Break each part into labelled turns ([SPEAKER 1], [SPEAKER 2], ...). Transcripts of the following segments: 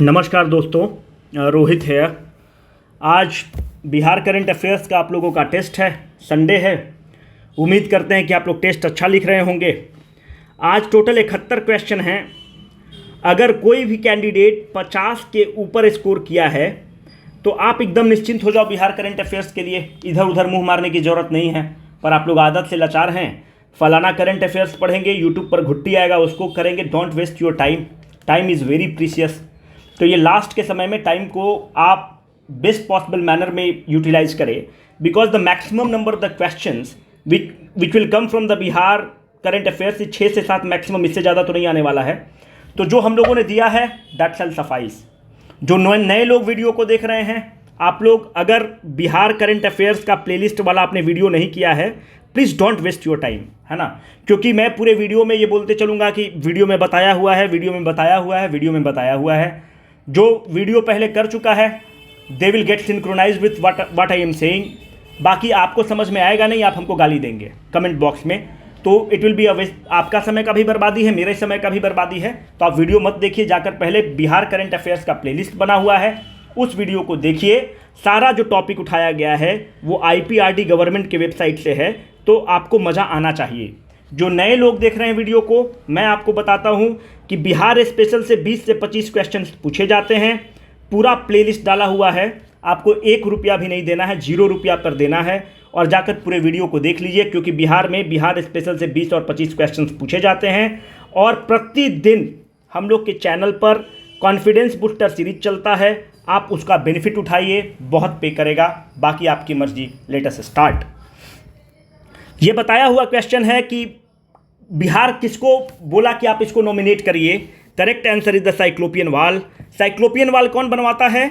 [SPEAKER 1] नमस्कार दोस्तों, रोहित है। आज बिहार करंट अफेयर्स का आप लोगों का टेस्ट है। संडे है। उम्मीद करते हैं कि आप लोग टेस्ट अच्छा लिख रहे होंगे। आज टोटल 71 क्वेश्चन हैं। अगर कोई भी कैंडिडेट 50 के ऊपर स्कोर किया है तो आप एकदम निश्चिंत हो जाओ बिहार करंट अफेयर्स के लिए। इधर उधर मुंह मारने की ज़रूरत नहीं है। पर आप लोग आदत से लाचार हैं। फलाना करंट अफेयर्स पढ़ेंगे, यूट्यूब पर घुट्टी आएगा, उसको करेंगे। Don't waste your time. Time is very precious. तो ये लास्ट के समय में टाइम को आप बेस्ट पॉसिबल मैनर में यूटिलाइज करें, because the maximum number of the questions which will come from the Bihar current affairs 6 से 7 मैक्सिमम, इससे ज़्यादा तो नहीं आने वाला है। तो जो हम लोगों ने दिया है दैट शैल सफाइस। जो नए लोग वीडियो को देख रहे हैं, आप लोग अगर बिहार करंट अफेयर्स का प्लेलिस्ट वाला आपने वीडियो नहीं किया है, please don't waste your time, है ना। क्योंकि मैं पूरे वीडियो में ये बोलते चलूँगा कि वीडियो में बताया हुआ है, वीडियो में बताया हुआ है, वीडियो में बताया हुआ है। जो वीडियो पहले कर चुका है they will get synchronise with what I am saying. बाकी आपको समझ में आएगा नहीं, आप हमको गाली देंगे कमेंट बॉक्स में, तो it will be a waste. आपका समय का भी बर्बादी है, मेरे समय का भी बर्बादी है। तो आप वीडियो मत देखिए, जाकर पहले बिहार करंट अफेयर्स का प्लेलिस्ट बना हुआ है, उस वीडियो को देखिए। सारा जो टॉपिक उठाया गया है वो IPRD गवर्नमेंट के वेबसाइट से है, तो आपको मज़ा आना चाहिए। जो नए लोग देख रहे हैं वीडियो को, मैं आपको बताता हूं कि बिहार स्पेशल से 20 से 25 क्वेश्चंस पूछे जाते हैं। पूरा प्लेलिस्ट डाला हुआ है, आपको 1 रुपया भी नहीं देना है, 0 रुपया पर देना है। और जाकर पूरे वीडियो को देख लीजिए, क्योंकि बिहार स्पेशल से 20 और 25 क्वेश्चंस पूछे जाते हैं। और प्रतिदिन हम लोग के चैनल पर कॉन्फिडेंस बूस्टर सीरीज चलता है, आप उसका बेनिफिट उठाइए, बहुत पे करेगा। बाकी आपकी मर्जी। Let us start. ये बताया हुआ क्वेश्चन है कि बिहार किसको बोला कि आप इसको नॉमिनेट करिए। Correct answer is the cyclopean wall. Cyclopean wall कौन बनवाता है?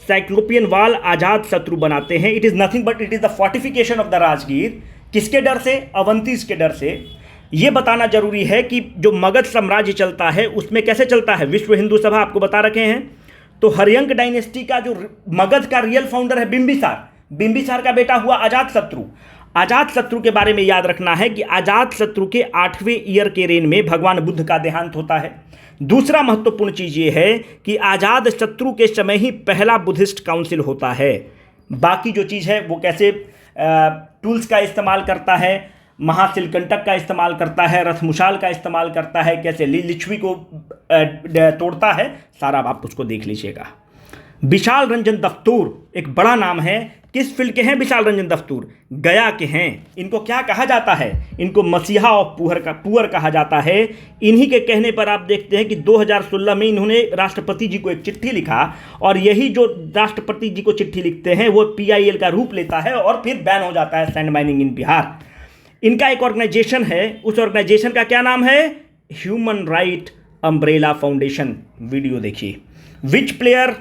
[SPEAKER 1] साइक्लोपियन वॉल आजाद शत्रु बनाते हैं। It is nothing but it is the fortification of the Rajgir. किसके डर से? अवंतीस के डर से। यह बताना जरूरी है कि जो मगध साम्राज्य चलता है उसमें कैसे चलता है। विश्व हिंदू सभा आपको बता रखे हैं। तो हरियंक डायनेस्टी का जो मगध का रियल फाउंडर है बिंबिसार, बिंबिसार का बेटा हुआ अजात शत्रु। अजात शत्रु के बारे में याद रखना है कि अजात शत्रु के 8वें ईयर के रेन में भगवान बुद्ध का देहांत होता है। दूसरा महत्वपूर्ण चीज ये है कि अजात शत्रु के समय ही पहला बुद्धिस्ट काउंसिल होता है। बाकी जो चीज़ है वो कैसे टूल्स का इस्तेमाल करता है, महाशिलकंटक का इस्तेमाल करता है, रथमुशाल का इस्तेमाल करता है, कैसे लिच्छवी को तोड़ता है, सारा आप उसको देख लीजिएगा। विशाल रंजन दफ्तूर एक बड़ा नाम है। किस फील्ड के हैं विशाल रंजन दफ्तूर? गया के हैं। इनको क्या कहा जाता है? इनको मसीहा ऑफ पुअर कहा जाता है। इन्हीं के कहने पर आप देखते हैं कि 2016 में इन्होंने राष्ट्रपति जी को एक चिट्ठी लिखा, और यही जो राष्ट्रपति जी को चिट्ठी लिखते हैं वो PIL का रूप लेता है और फिर बैन हो जाता है सैंड माइनिंग इन बिहार। इनका एक ऑर्गेनाइजेशन है, उस ऑर्गेनाइजेशन का क्या नाम है? Human right umbrella foundation. Video देखिए। Which player?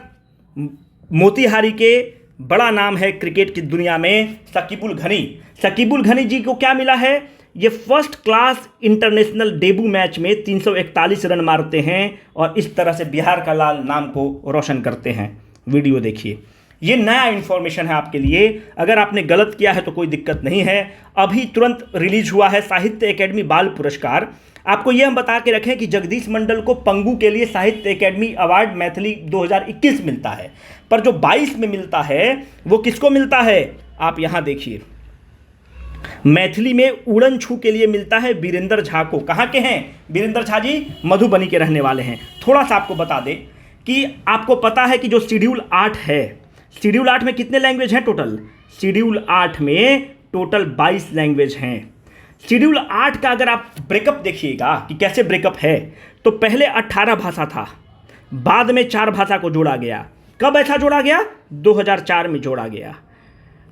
[SPEAKER 1] मोतिहारी के बड़ा नाम है क्रिकेट की दुनिया में, शकीबुल घनी। शकीबुल घनी जी को क्या मिला है? ये first class international debut match में 341 रन मारते हैं और इस तरह से बिहार का लाल नाम को रोशन करते हैं। वीडियो देखिए। ये नया इन्फॉर्मेशन है आपके लिए। अगर आपने गलत किया है तो कोई दिक्कत नहीं है। अभी तुरंत रिलीज हुआ है साहित्य अकेडमी बाल पुरस्कार। आपको यह हम बता के रखें कि जगदीश मंडल को पंगू के लिए साहित्य अकेडमी अवार्ड मैथिली 2021 मिलता है, पर जो 22 में मिलता है वो किसको मिलता है? आप यहां देखिए। मैथिली में उड़न छू के लिए मिलता है वीरेंद्र झा को। कहां के हैं वीरेंद्र झा जी? मधुबनी के रहने वाले हैं। थोड़ा सा आपको बता दें कि आपको पता है कि जो शेड्यूल 8 है, शेड्यूल 8 में कितने लैंग्वेज हैं टोटल? शेड्यूल 8 में टोटल 22 लैंग्वेज हैं। शेड्यूल 8 का अगर आप ब्रेकअप देखिएगा कि कैसे ब्रेकअप है, तो पहले 18 भाषा था, बाद में 4 भाषा को जोड़ा गया। कब ऐसा जोड़ा गया? 2004 में जोड़ा गया।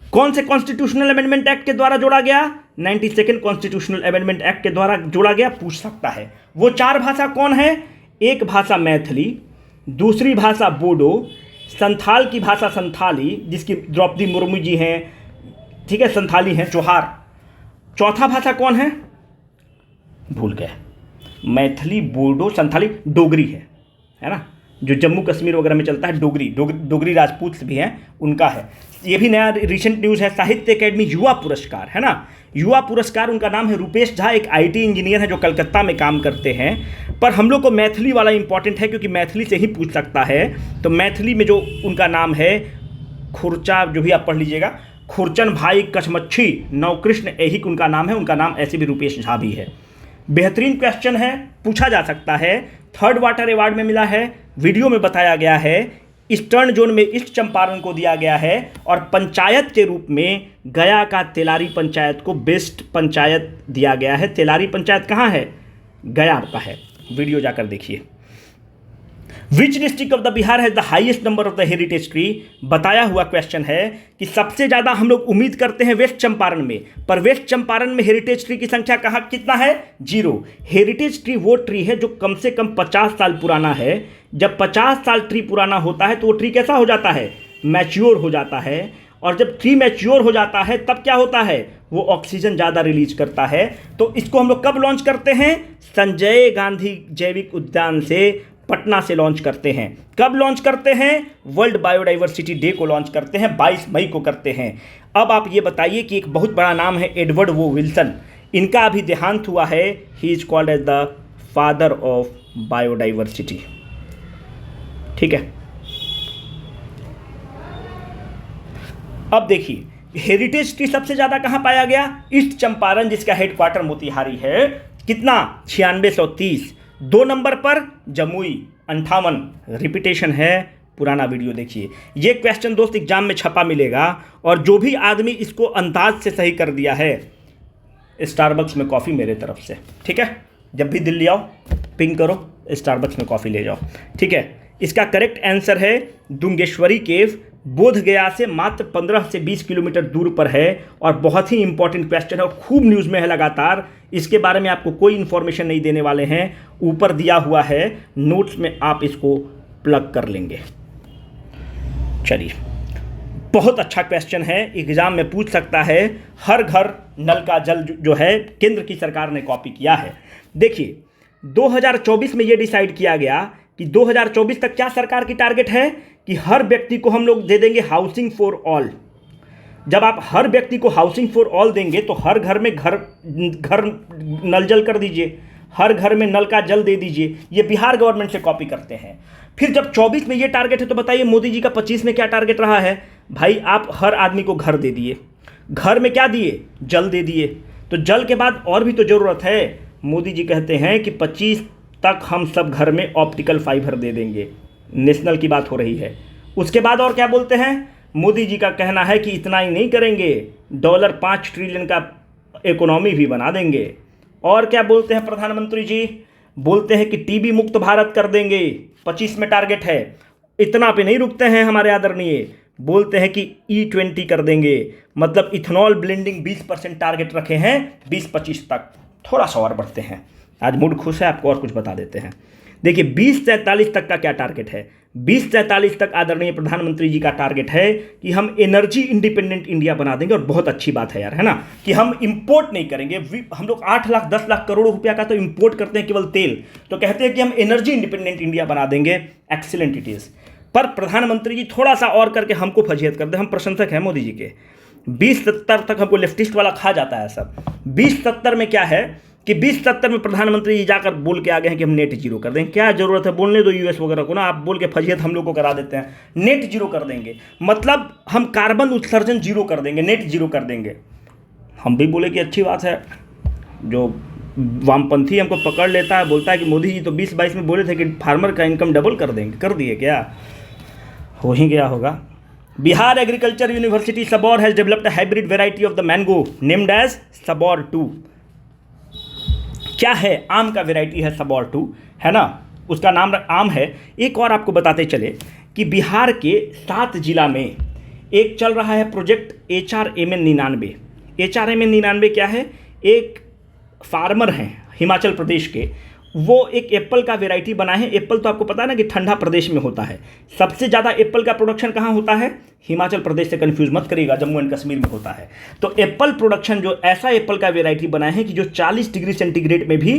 [SPEAKER 1] कौन से कॉन्स्टिट्यूशनल अमेंडमेंट एक्ट के द्वारा जोड़ा गया? 92nd कॉन्स्टिट्यूशनल अमेंडमेंट एक्ट के द्वारा जोड़ा गया। पूछ सकता है वो 4 भाषा कौन है? एक भाषा मैथिली, दूसरी भाषा बोडो, संथाल की भाषा संथाली जिसकी द्रौपदी मुर्मू जी हैं, ठीक है, संथाली हैं, जोहार। चौथा भाषा कौन है? भूल गए। मैथिली, बोडो, संथाली, डोगरी है ना। जो जम्मू कश्मीर वगैरह में चलता है, डोगरी राजपूत भी हैं, उनका है। ये भी नया रिसेंट न्यूज़ है। साहित्य अकेडमी युवा पुरस्कार है ना, युवा पुरस्कार, उनका नाम है रूपेश झा, एक आईटी इंजीनियर है जो कलकत्ता में काम करते हैं। पर हम लोग को मैथिली वाला इंपॉर्टेंट है क्योंकि मैथिली से ही पूछ सकता है। तो मैथिली में जो उनका नाम है खुर्चा, जो भी आप पढ़ लीजिएगा, खुरचन भाई कछमच्छी नवकृष्ण ऐहिक उनका नाम है। उनका नाम ऐसे भी रूपेश झा भी है। बेहतरीन क्वेश्चन है, पूछा जा सकता है। 3rd वाटर अवार्ड में मिला है, वीडियो में बताया गया है। ईस्टर्न जोन में ईस्ट चंपारण को दिया गया है और पंचायत के रूप में गया का तेलारी पंचायत को बेस्ट पंचायत दिया गया है। तेलारी पंचायत कहाँ है? गया का है। वीडियो जाकर देखिए। विच district of the Bihar has the highest number of the heritage tree? बताया हुआ क्वेश्चन है कि सबसे ज़्यादा हम लोग उम्मीद करते हैं वेस्ट चंपारण में, पर वेस्ट चंपारण में हेरिटेज ट्री की संख्या कहाँ कितना है? 0। हेरिटेज ट्री वो ट्री है जो कम से कम 50 साल पुराना है। जब 50 साल ट्री पुराना होता है तो वो ट्री कैसा हो जाता है? मैच्योर हो जाता है। और जब ट्री मैच्योर हो जाता है तब क्या होता है? वो ऑक्सीजन ज़्यादा रिलीज करता है। तो इसको हम लोग कब लॉन्च करते हैं? संजय गांधी जैविक उद्यान से, पटना से लॉन्च करते हैं। कब लॉन्च करते हैं? वर्ल्ड बायोडाइवर्सिटी डे को लॉन्च करते हैं, 22 मई को करते हैं। अब आप ये बताइए कि एक बहुत बड़ा नाम है एडवर्ड वो विल्सन, इनका अभी देहांत हुआ है। He is called as the father of biodiversity. ठीक है, अब देखिए हेरिटेज ट्री सबसे ज्यादा कहां पाया गया? ईस्ट चंपारण, जिसका हेडक्वार्टर मोतिहारी है। कितना? 9630। 2 नंबर पर जमुई 58। रिपीटेशन है, पुराना वीडियो देखिए। ये क्वेश्चन दोस्त एग्जाम में छपा मिलेगा और जो भी आदमी इसको अंदाज से सही कर दिया है, स्टारबक्स में कॉफ़ी मेरे तरफ से। ठीक है, जब भी दिल्ली आओ पिंग करो, स्टारबक्स में कॉफ़ी ले जाओ। ठीक है, इसका करेक्ट आंसर है दुंगेश्वरी केव, बोध गया से मात्र 15 से 20 किलोमीटर दूर पर है। और बहुत ही इंपॉर्टेंट क्वेश्चन है और खूब न्यूज़ में है लगातार। इसके बारे में आपको कोई इन्फॉर्मेशन नहीं देने वाले हैं, ऊपर दिया हुआ है नोट्स में, आप इसको प्लग कर लेंगे। चलिए, बहुत अच्छा क्वेश्चन है, एग्जाम में पूछ सकता है। हर घर नल का जल जो है केंद्र की सरकार ने कॉपी किया है। देखिए 2024 में ये डिसाइड किया गया कि 2024 तक क्या सरकार की टारगेट है कि हर व्यक्ति को हम लोग दे देंगे हाउसिंग फॉर ऑल। जब आप हर व्यक्ति को हाउसिंग फॉर ऑल देंगे तो हर घर में घर नल जल कर दीजिए, हर घर में नल का जल दे दीजिए। ये बिहार गवर्नमेंट से कॉपी करते हैं। फिर जब 24 में ये टारगेट है तो बताइए मोदी जी का 25 में क्या टारगेट रहा है? भाई आप हर आदमी को घर दे दिए, घर में क्या दिए? जल दे दिए। तो जल के बाद और भी तो ज़रूरत है। मोदी जी कहते हैं कि 25 तक हम सब घर में ऑप्टिकल फाइबर दे देंगे। नेशनल की बात हो रही है। उसके बाद और क्या बोलते हैं? मोदी जी का कहना है कि इतना ही नहीं करेंगे, $5 ट्रिलियन का इकोनॉमी भी बना देंगे। और क्या बोलते हैं प्रधानमंत्री जी? बोलते हैं कि टीबी मुक्त भारत कर देंगे, 25 में टारगेट है। इतना पे नहीं रुकते हैं हमारे आदरणीय, बोलते हैं कि E20 कर देंगे, मतलब इथेनॉल ब्लेंडिंग 20% टारगेट रखे हैं 2025 तक। थोड़ा सा और बढ़ते हैं, आज मूड खुश है, आपको और कुछ बता देते हैं। देखिए 2043 तक का क्या टारगेट है? 2043 तक आदरणीय प्रधानमंत्री जी का टारगेट है कि हम एनर्जी इंडिपेंडेंट इंडिया बना देंगे। और बहुत अच्छी बात है यार, है ना, कि हम इंपोर्ट नहीं करेंगे। हम लोग 8 लाख 10 लाख करोड़ रुपया का तो इंपोर्ट करते हैं केवल तेल, तो कहते हैं कि हम एनर्जी इंडिपेंडेंट इंडिया बना देंगे। Excellent it is. पर प्रधानमंत्री जी थोड़ा सा और करके हमको फजीहत कर दे। हम प्रशंसक हैं मोदी जी के। 2070 तक हमको लेफ्टिस्ट वाला खा जाता है सब। 2070 में क्या है कि 2070 में प्रधानमंत्री जी जाकर बोल के आ गए हैं कि हम नेट जीरो कर देंगे। क्या जरूरत है बोलने दो यूएस वगैरह को ना, आप बोल के फजीहत हम लोग को करा देते हैं। नेट जीरो कर देंगे मतलब हम कार्बन उत्सर्जन जीरो कर देंगे, नेट जीरो कर देंगे। हम भी बोले कि अच्छी बात है। जो वामपंथी हमको पकड़ लेता है, बोलता है कि मोदी जी तो 2022 में बोले थे कि फार्मर का इनकम डबल कर देंगे, कर दिए क्या? हो ही गया होगा। Bihar agriculture university Sabour has developed a hybrid variety of the mango named as Sabour 2। क्या है? आम का वेराइटी है सबौर 2, है ना, उसका नाम आम है। एक और आपको बताते चले कि बिहार के 7 जिला में एक चल रहा है प्रोजेक्ट HRMN 99। HRMN 99 क्या है? एक फार्मर हैं हिमाचल प्रदेश के, वो एक एप्पल का वेराइटी बनाए हैं। एप्पल तो आपको पता है ना कि ठंडा प्रदेश में होता है। सबसे ज़्यादा एप्पल का प्रोडक्शन कहाँ होता है? हिमाचल प्रदेश से कंफ्यूज मत करिएगा, जम्मू एंड कश्मीर में होता है। तो एप्पल प्रोडक्शन जो ऐसा एप्पल का वेराइटी बनाए हैं कि जो 40 डिग्री सेंटीग्रेड में भी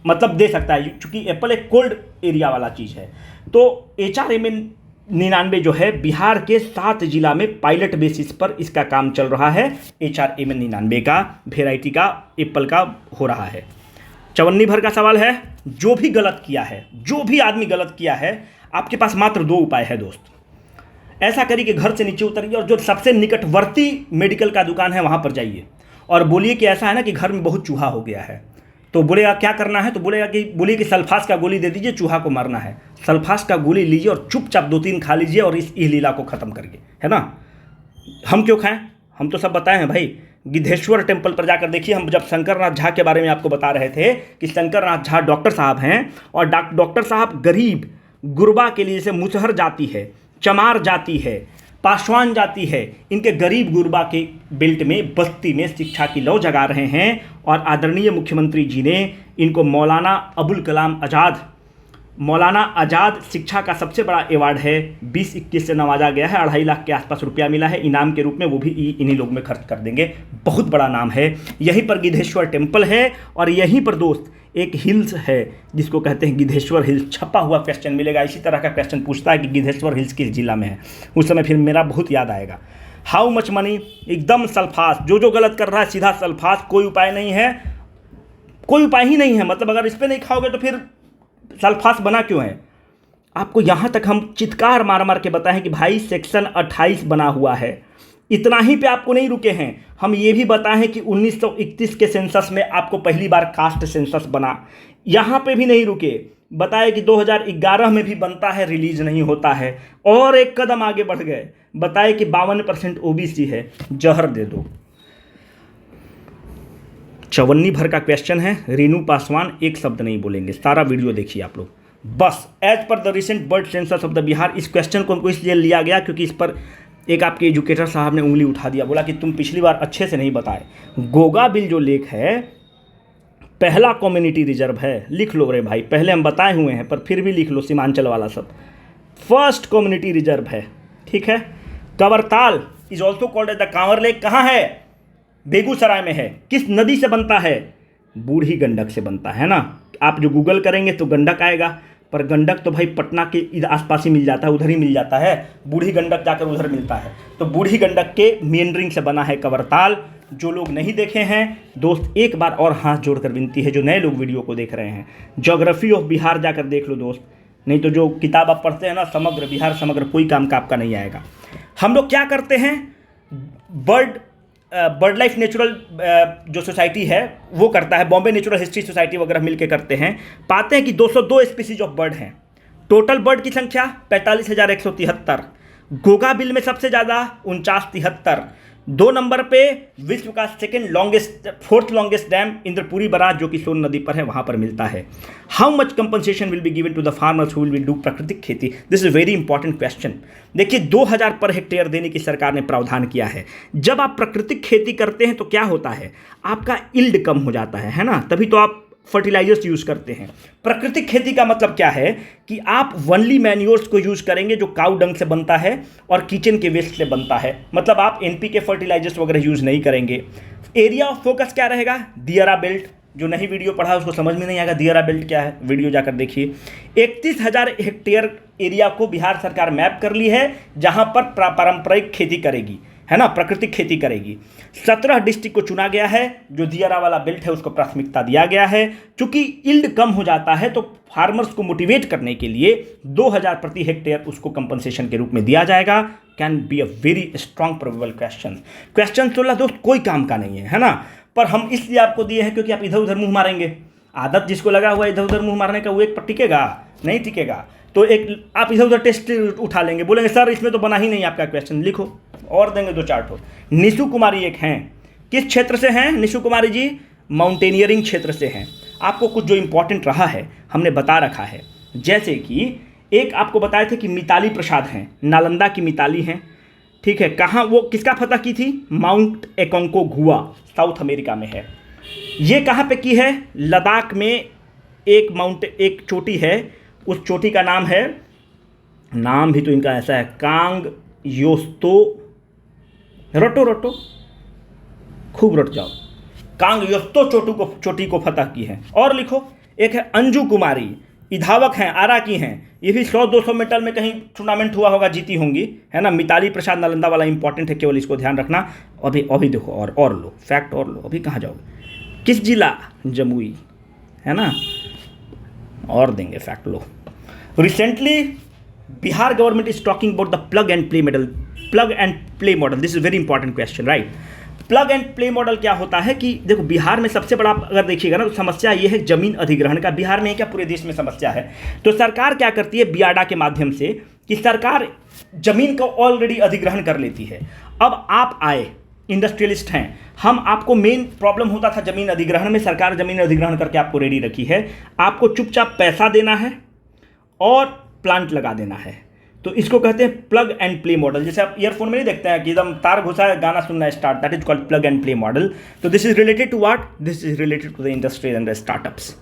[SPEAKER 1] मतलब दे सकता है, चूँकि एप्पल एक कोल्ड एरिया वाला चीज़ है। तो HRM99 जो है बिहार के 7 जिला में पायलट बेसिस पर इसका काम चल रहा है। HRM99 का वेराइटी का एप्पल का हो रहा है। चवन्नी भर का सवाल है, जो भी गलत किया है, जो भी आदमी गलत किया है, आपके पास मात्र 2 उपाय है दोस्त। ऐसा करिए कि घर से नीचे उतरिए और जो सबसे निकटवर्ती मेडिकल का दुकान है वहाँ पर जाइए और बोलिए कि ऐसा है ना कि घर में बहुत चूहा हो गया है। तो बोलेगा क्या करना है, तो बोलिए कि सल्फास का गोली दे दीजिए, चूहा को मारना है। सल्फास का गोली लीजिए और चुपचाप 2-3 खा लीजिए और इस लीला को ख़त्म करिए, है ना। हम क्यों खाएं, हम तो सब बताए हैं भाई। गिद्धेश्वर टेम्पल पर जाकर देखिए, हम जब शंकरनाथ झा के बारे में आपको बता रहे थे कि शंकरनाथ झा डॉक्टर साहब हैं और डॉक्टर साहब गरीब गुरबा के लिए, जैसे मुसहर जाति है, चमार जाति है, पासवान जाति है, इनके गरीब गुरबा के बेल्ट में, बस्ती में शिक्षा की लौ जगा रहे हैं। और आदरणीय मुख्यमंत्री जी ने इनको मौलाना अबुल कलाम आज़ाद, मौलाना आज़ाद शिक्षा का सबसे बड़ा अवार्ड है 2021 से नवाजा गया है। 2.5 लाख के आसपास रुपया मिला है इनाम के रूप में, वो भी इन्हीं लोग में खर्च कर देंगे। बहुत बड़ा नाम है। यहीं पर गिद्धेश्वर टेम्पल है और यहीं पर दोस्त एक हिल्स है जिसको कहते हैं गिद्धेश्वर हिल्स। छपा हुआ क्वेश्चन मिलेगा, इसी तरह का क्वेश्चन पूछता है कि गिद्धेश्वर हिल्स किस जिला में है। उस समय फिर मेरा बहुत याद आएगा। हाउ मच मनी, एकदम सल्फास। जो गलत कर रहा है सीधा सल्फास, कोई उपाय नहीं है, कोई उपाय ही नहीं है। मतलब अगर इस पर नहीं खाओगे तो फिर सल्फास बना क्यों है। आपको यहाँ तक हम चित्कार मार मार के बताएं कि भाई सेक्शन 28 बना हुआ है। इतना ही पे आपको नहीं रुके हैं, हम ये भी बताएं कि 1931 के सेंसस में आपको पहली बार कास्ट सेंसस बना। यहाँ पे भी नहीं रुके, बताए कि 2011 में भी बनता है, रिलीज नहीं होता है। और एक कदम आगे बढ़ गए, बताए कि 52% OBC है। जहर दे दो। चवन्नी भर का क्वेश्चन है, रेणु पासवान एक शब्द नहीं बोलेंगे। सारा वीडियो देखिए आप लोग बस। As per the recent bird census of the Bihar, इस क्वेश्चन को हमको इसलिए लिया गया क्योंकि इस पर एक आपके एजुकेटर साहब ने उंगली उठा दिया, बोला कि तुम पिछली बार अच्छे से नहीं बताए। गोगा बिल जो लेक है पहला कम्युनिटी रिजर्व है, लिख लो रे भाई, पहले हम बताए हुए हैं पर फिर भी लिख लो, सीमांचल वाला सब फर्स्ट कम्युनिटी रिजर्व है, ठीक है। Kawartal is also called as the Kanwar lake, कहाँ है, बेगूसराय में है। किस नदी से बनता है, बूढ़ी गंडक से बनता है ना। आप जो गूगल करेंगे तो गंडक आएगा, पर गंडक तो भाई पटना के आसपास ही मिल जाता है, उधर ही मिल जाता है। बूढ़ी गंडक जाकर उधर मिलता है। तो बूढ़ी गंडक के मेंडरिंग से बना है कवरताल। जो लोग नहीं देखे हैं दोस्त, एक बार और हाथ जोड़कर विनती है, जो नए लोग वीडियो को देख रहे हैं, ज्योग्राफी ऑफ बिहार जाकर देख लो दोस्त। नहीं तो जो किताब आप पढ़ते हैं ना, समग्र बिहार समग्र, कोई काम का आपका नहीं आएगा। हम लोग क्या करते हैं, बर्ड लाइफ नेचुरल जो सोसाइटी है वो करता है, बॉम्बे नेचुरल हिस्ट्री सोसाइटी वगैरह मिलके करते हैं। पाते हैं कि 202 स्पीसीज ऑफ बर्ड हैं। टोटल बर्ड की संख्या 45,173। गोगा बिल में सबसे ज़्यादा 49,73। 2 नंबर पे विश्व का fourth longest dam Indrapuri barrage जो कि सोन नदी पर है, वहाँ पर मिलता है। How much compensation will be given to the farmers who will do प्राकृतिक खेती, this is very important question. देखिए 2,000 पर हेक्टेयर देने की सरकार ने प्रावधान किया है। जब आप प्राकृतिक खेती करते हैं तो क्या होता है, आपका इल्ड कम हो जाता है ना, तभी तो आप फर्टिलाइजर्स यूज़ करते हैं। प्राकृतिक खेती का मतलब क्या है कि आप वनली मैन्योर्स को यूज़ करेंगे जो काऊ डंग से बनता है और किचन के वेस्ट से बनता है। मतलब आप NPK फर्टिलाइजर्स वगैरह यूज़ नहीं करेंगे। एरिया ऑफ फोकस क्या रहेगा, दियारा बेल्ट। जो नहीं वीडियो पढ़ा उसको समझ में नहीं आएगा दियारा बेल्ट क्या है, वीडियो जाकर देखिए। 31,000 हेक्टेयर एरिया को बिहार सरकार मैप कर ली है जहां पर पारंपरिक खेती करेगी, है ना, प्राकृतिक खेती करेगी। 17 डिस्ट्रिक्ट को चुना गया है, जो दियारा वाला बेल्ट है उसको प्राथमिकता दिया गया है। चूंकि इल्ड कम हो जाता है तो फार्मर्स को मोटिवेट करने के लिए 2,000 प्रति हेक्टेयर उसको कंपनसेशन के रूप में दिया जाएगा। Can be a very strong probable question 16 दोस्त कोई काम का नहीं है ना, पर हम इसलिए आपको दिए हैं क्योंकि आप इधर उधर मुंह मारेंगे। आदत जिसको लगा हुआ है इधर उधर मुंह मारने का, वो एक पर टिकेगा नहीं टिकेगा। तो एक आप इधर उधर टेस्ट उठा लेंगे, बोलेंगे सर इसमें तो बना ही नहीं आपका क्वेश्चन, लिखो और देंगे 2-4 ठो। निशु कुमारी एक हैं, किस क्षेत्र से हैं निशु कुमारी जी, माउंटेनियरिंग क्षेत्र से हैं। आपको कुछ जो इंपॉर्टेंट रहा है हमने बता रखा है, जैसे कि एक आपको बताए थे कि मिताली प्रसाद हैं, नालंदा की मिताली हैं, ठीक है। कहाँ वो किसका फतह की थी, माउंट एकोंकागुआ साउथ अमेरिका में है। ये कहाँ पे की है, लद्दाख में एक चोटी है, उस चोटी का नाम है, नाम भी तो इनका ऐसा है, कांग योस्तो, रटो खूब रट जाओ, कांग योस्तो चोटी को फतह की है। और लिखो एक है अंजू कुमारी, इधावक हैं, आरा की हैं, ये भी 100-200 मीटर में कहीं टूर्नामेंट हुआ होगा, जीती होंगी, है ना। मिताली प्रसाद नालंदा वाला इंपॉर्टेंट है, केवल इसको ध्यान रखना। अभी देखो और लो फैक्ट और लो, अभी कहाँ जाओगे, किस जिला, जमुई, है ना, और देंगे fact low. Recently Bihar government is talking about the plug and play model. This is very important question, right. Plug and play model क्या होता है कि देखो, बिहार में सबसे बड़ा अगर देखिएगा ना तो समस्या ये है जमीन अधिग्रहण का। बिहार में क्या पूरे देश में समस्या है। तो सरकार क्या करती है बियाडा के माध्यम से कि सरकार जमीन को ऑलरेडी अधिग्रहण कर लेती है। अब आप आए, इंडस्ट्रियलिस्ट हैं हम, आपको मेन प्रॉब्लम होता था जमीन अधिग्रहण में, सरकार जमीन अधिग्रहण करके आपको रेडी रखी है, आपको चुपचाप पैसा देना है और प्लांट लगा देना है। तो इसको कहते हैं प्लग एंड प्ले मॉडल। जैसे आप ईयरफोन में नहीं देखते हैं कि एकदम तार घुसा है, गाना सुनना start, that is called plug and play model. तो this is related to what, this is related to the industry and the startups.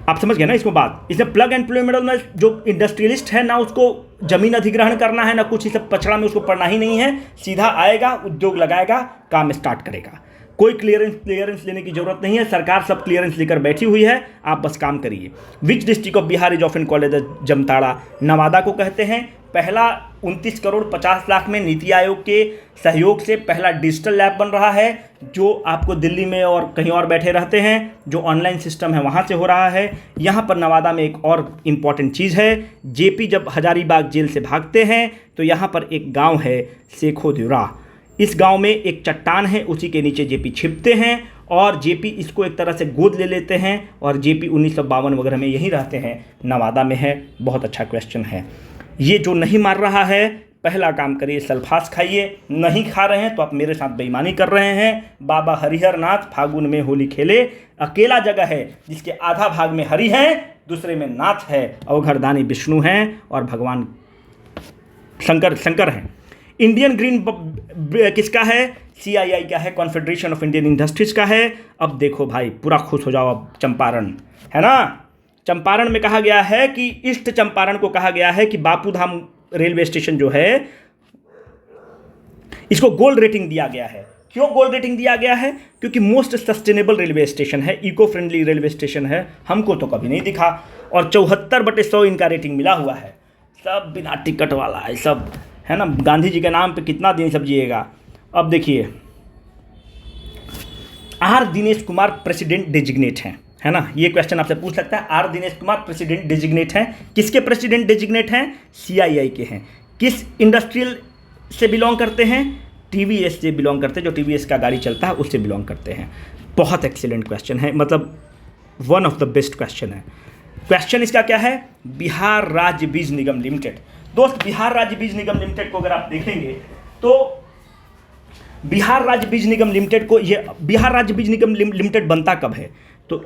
[SPEAKER 1] आप समझ गए ना इसको बात। इसमें प्लग एंड प्ले मॉडल में जो इंडस्ट्रियलिस्ट है ना, उसको जमीन अधिग्रहण करना है ना कुछ, इस पछड़ा में उसको पढ़ना ही नहीं है, सीधा आएगा, उद्योग लगाएगा, काम स्टार्ट करेगा। कोई क्लियरेंस लेने की जरूरत नहीं है, सरकार सब क्लियरेंस लेकर बैठी हुई है, आप बस काम करिए। Which district of Bihar is often called as Jamtara, Nawada को कहते हैं। पहला 29 करोड़ 50 लाख में नीति आयोग के सहयोग से पहला डिजिटल लैब बन रहा है, जो आपको दिल्ली में और कहीं और बैठे रहते हैं, जो ऑनलाइन सिस्टम है वहाँ से हो रहा है। यहाँ पर नवादा में एक और इम्पॉर्टेंट चीज़ है, जेपी जब हजारीबाग जेल से भागते हैं तो यहाँ पर एक गाँव है शेखोदुरा, इस गांव में एक चट्टान है, उसी के नीचे जेपी छिपते हैं और जेपी इसको एक तरह से गोद ले लेते हैं और जेपी 1952 वगैरह में यहीं रहते हैं, नवादा में है। बहुत अच्छा क्वेश्चन है ये। जो नहीं मार रहा है, पहला काम करिए सल्फास खाइए, नहीं खा रहे हैं तो आप मेरे साथ बेईमानी कर रहे हैं। बाबा हरिहर नाथ फागुन में होली खेले, अकेला जगह है जिसके आधा भाग में हरि है, दूसरे में नाथ है, अवघरदानी विष्णु हैं और भगवान शंकर हैं। इंडियन ग्रीन किसका है, CII का है, कॉन्फेडरेशन ऑफ इंडियन इंडस्ट्रीज का है। अब देखो भाई पूरा खुश हो जाओ, अब चंपारण है ना, चंपारण में कहा गया है कि ईस्ट चंपारण को कहा गया है कि बापूधाम रेलवे स्टेशन जो है इसको गोल्ड रेटिंग दिया गया है। क्यों गोल्ड रेटिंग दिया गया है? क्योंकि मोस्ट सस्टेनेबल रेलवे स्टेशन है, इको फ्रेंडली रेलवे स्टेशन है। हमको तो कभी नहीं दिखा, और 74/100 इनका रेटिंग मिला हुआ है। सब बिना टिकट वाला है सब, है ना। गांधी जी के नाम पे कितना दिन सब जिएगा। अब देखिए, R Dinesh Kumar president designate हैं, है ना। ये क्वेश्चन आपसे पूछ सकता है, R Dinesh Kumar president designate हैं, किसके प्रेसिडेंट डेजिग्नेट हैं? CII के हैं। किस इंडस्ट्रियल से बिलोंग करते हैं? TVS से बिलोंग करते हैं, जो TVS का गाड़ी चलता है उससे बिलोंग करते हैं। बहुत एक्सीलेंट क्वेश्चन है, मतलब one of the best question है। क्वेश्चन इसका क्या है? बिहार राज्य बीज निगम लिमिटेड। दोस्त, बिहार राज्य बीज निगम लिमिटेड को अगर आप देखेंगे तो बिहार राज्य बीज निगम लिमिटेड को, ये बिहार राज्य बीज निगम लिमिटेड बनता कब है? तो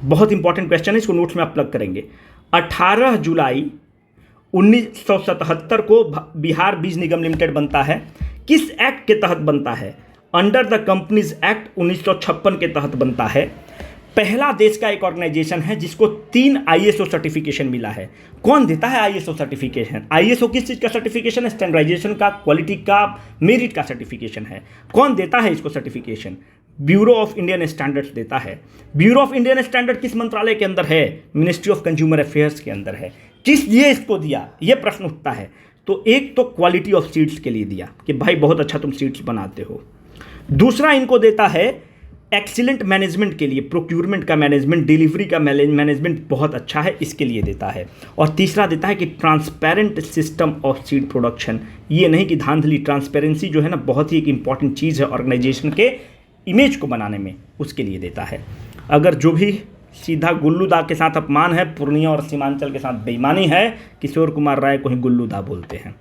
[SPEAKER 1] बहुत इंपॉर्टेंट क्वेश्चन है, इसको नोट्स में आप प्लग करेंगे। 18 जुलाई 1977 को बिहार बीज निगम लिमिटेड बनता है। किस एक्ट के तहत बनता है? अंडर द कंपनीज एक्ट 1956 के तहत बनता है। पहला देश का एक ऑर्गेनाइजेशन है जिसको 3 ISO सर्टिफिकेशन मिला है। कौन देता है ISO सर्टिफिकेशन? ISO किस चीज़ का सर्टिफिकेशन है? स्टैंडर्डाइजेशन का, क्वालिटी का, मेरिट का सर्टिफिकेशन है। कौन देता है इसको certification? Bureau of Indian standards देता है। ब्यूरो ऑफ इंडियन स्टैंडर्ड किस मंत्रालय के अंदर है? मिनिस्ट्री ऑफ कंज्यूमर अफेयर्स के अंदर है। किस लिए इसको दिया, ये प्रश्न उठता है। तो एक तो क्वालिटी ऑफ सीड्स के लिए दिया कि भाई बहुत अच्छा तुम सीड्स बनाते हो। दूसरा इनको देता है एक्सीलेंट मैनेजमेंट के लिए, प्रोक्यूरमेंट का मैनेजमेंट, डिलीवरी का मैनेजमेंट बहुत अच्छा है, इसके लिए देता है। और तीसरा देता है कि transparent system of seed production. ये नहीं कि धांधली, ट्रांसपेरेंसी जो है ना बहुत ही एक इंपॉर्टेंट चीज़ है ऑर्गेनाइजेशन के इमेज को बनाने में, उसके लिए देता है। अगर जो भी सीधा गुल्लू दा के साथ अपमान है, पूर्णिया और सीमांचल के साथ बेईमानी है, किशोर कुमार राय को ही गुल्लू दा बोलते हैं।